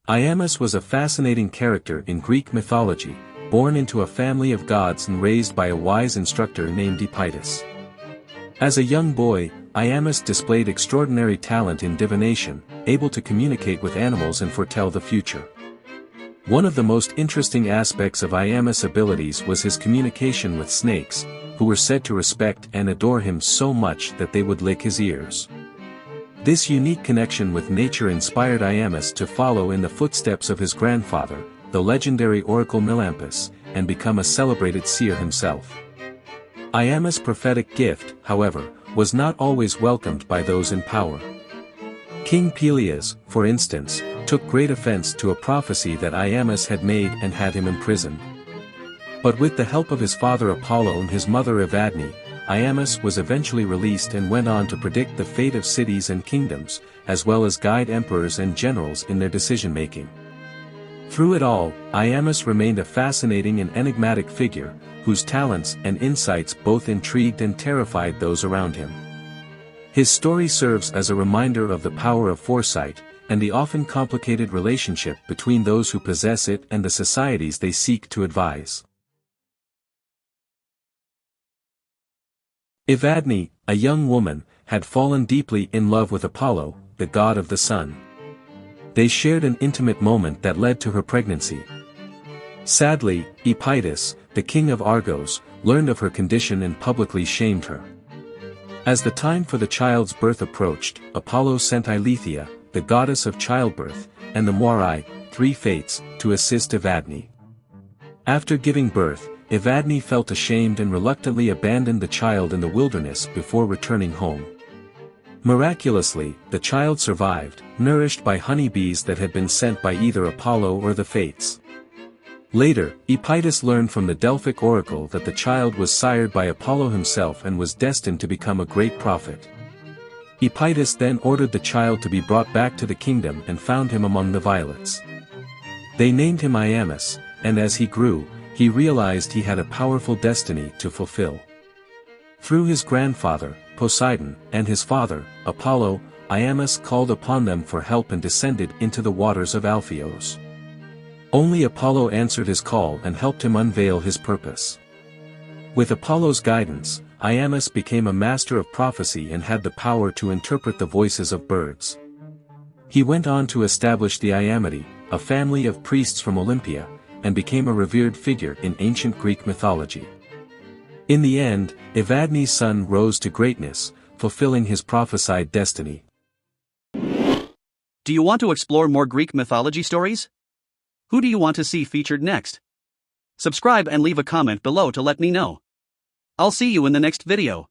Iamus was a fascinating character in Greek mythology, born into a family of gods and raised by a wise instructor named Iapetus. As a young boy, Iamus displayed extraordinary talent in divination, able to communicate with animals and foretell the future. One of the most interesting aspects of Iamus' abilities was his communication with snakes, who were said to respect and adore him so much that they would lick his ears. This unique connection with nature inspired Iamus to follow in the footsteps of his grandfather, the legendary oracle Melampus, and become a celebrated seer himself. Iamus' prophetic gift, however, was not always welcomed by those in power. King Pelias, for instance, took great offense to a prophecy that Iamus had made and had him imprisoned. But with the help of his father Apollo and his mother Evadne, Iamus was eventually released and went on to predict the fate of cities and kingdoms, as well as guide emperors and generals in their decision-making. Through it all, Iamus remained a fascinating and enigmatic figure, whose talents and insights both intrigued and terrified those around him. His story serves as a reminder of the power of foresight, and the often complicated relationship between those who possess it and the societies they seek to advise. Evadne, a young woman, had fallen deeply in love with Apollo, the god of the sun. They shared an intimate moment that led to her pregnancy. Sadly, Iapetus, the king of Argos, learned of her condition and publicly shamed her. As the time for the child's birth approached, Apollo sent Eileithyia, the goddess of childbirth, and the Moirai, 3 fates, to assist Evadne. After giving birth, Evadne felt ashamed and reluctantly abandoned the child in the wilderness before returning home. Miraculously, the child survived, nourished by honeybees that had been sent by either Apollo or the fates. Later, Iapetus learned from the Delphic oracle that the child was sired by Apollo himself and was destined to become a great prophet. Iapetus then ordered the child to be brought back to the kingdom and found him among the violets. They named him Iamus, and as he grew, he realized he had a powerful destiny to fulfill. Through his grandfather, Poseidon, and his father, Apollo, Iamus called upon them for help and descended into the waters of Alpheos. Only Apollo answered his call and helped him unveil his purpose. With Apollo's guidance, Iamus became a master of prophecy and had the power to interpret the voices of birds. He went on to establish the Iamati, a family of priests from Olympia, and became a revered figure in ancient Greek mythology. In the end, Evadne's son rose to greatness, fulfilling his prophesied destiny. Do you want to explore more Greek mythology stories? Who do you want to see featured next? Subscribe and leave a comment below to let me know. I'll see you in the next video.